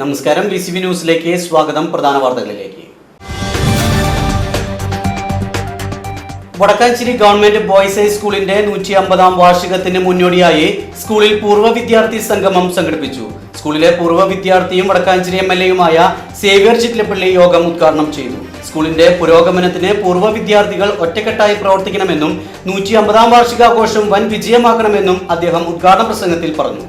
നമസ്കാരം, VCV ന്യൂസിലേക്ക് സ്വാഗതം. പ്രധാന വാർത്തകളിലേക്ക്. വടക്കാഞ്ചേരി ഗവൺമെന്റ് ബോയ്സ് ഹൈസ്കൂളിന്റെ 150-ാം വാർഷികത്തിന് മുന്നോടിയായി സ്കൂളിൽ പൂർവ്വ വിദ്യാർത്ഥി സംഗമം സംഘടിപ്പിച്ചു. സ്കൂളിലെ പൂർവ്വ വിദ്യാർത്ഥിയും വടക്കാഞ്ചേരി MLA-യുമായ സേവ്യർ ചിറ്റലപ്പള്ളി യോഗം ഉദ്ഘാടനം ചെയ്തു. സ്കൂളിന്റെ പുരോഗമനത്തിന് പൂർവ്വ വിദ്യാർത്ഥികൾ ഒറ്റക്കെട്ടായി പ്രവർത്തിക്കണമെന്നും 150-ാം വാർഷികാഘോഷം വൻ വിജയമാക്കണമെന്നും അദ്ദേഹം ഉദ്ഘാടന പ്രസംഗത്തിൽ പറഞ്ഞു.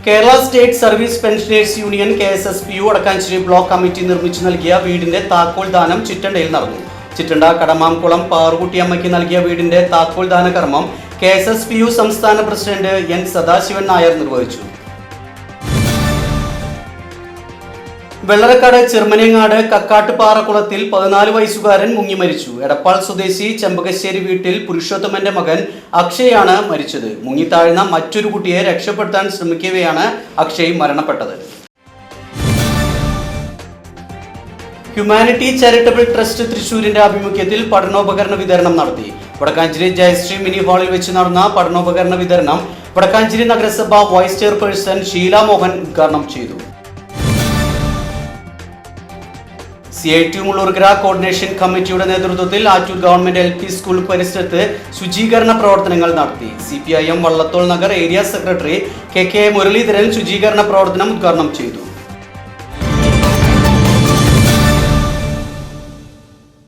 Kerala state service pensioners union KSSPU Vadakkanchery block committee നിർമ്മിച്ചു നൽകിയ വീടിന്റെ താക്കോൽ ദാനം ചിറ്റണ്ടയിൽ നടന്നു. ചിറ്റണ്ട കടമാംകുളം പാറുകുട്ടിയമ്മയ്ക്ക് നൽകിയ വീടിന്റെ താക്കോൽ ദാന കർമ്മം KSSPU സംസ്ഥാന പ്രസിഡന്റ് N സദാശിവൻ നായർ നിർവഹിച്ചു. വെള്ളറക്കാട് ചെറുമനേങ്ങാട് കക്കാട്ടുപാറക്കുളത്തിൽ 14 വയസ്സുകാരൻ മുങ്ങി മരിച്ചു. എടപ്പാൾ സ്വദേശി ചെമ്പകശ്ശേരി വീട്ടിൽ പുരുഷോത്തമന്റെ മകൻ അക്ഷയാണ് മരിച്ചത്. മുങ്ങിത്താഴ്ന്ന മറ്റൊരു കുട്ടിയെ രക്ഷപ്പെടുത്താൻ ശ്രമിക്കവെയാണ് അക്ഷയ് മരണപ്പെട്ടത്. ഹ്യൂമാനിറ്റി ചാരിറ്റബിൾ ട്രസ്റ്റ് തൃശൂരിന്റെ ആഭിമുഖ്യത്തിൽ പഠനോപകരണ വിതരണം നടത്തി. വടക്കാഞ്ചേരി ജയശ്രീ മിനി ഹാളിൽ വെച്ച് നടന്ന പഠനോപകരണ വിതരണം വടക്കാഞ്ചേരി നഗരസഭ വൈസ് ചെയർപേഴ്സൺ ഷീല മോഹൻ ഉദ്ഘാടനം ചെയ്തു. CITU മുള്ളൂർക്കര കോർഡിനേഷൻ കമ്മിറ്റിയുടെ നേതൃത്വത്തിൽ ആറ്റൂർ ഗവൺമെന്റ് LP സ്കൂൾ പരിസരത്ത് ശുചീകരണ പ്രവർത്തനങ്ങൾ നടത്തി. CPIM Vallathol Nagar area secretary KK Muraleedharan ശുചീകരണ പ്രവർത്തനം ഉദ്ഘാടനം ചെയ്തു.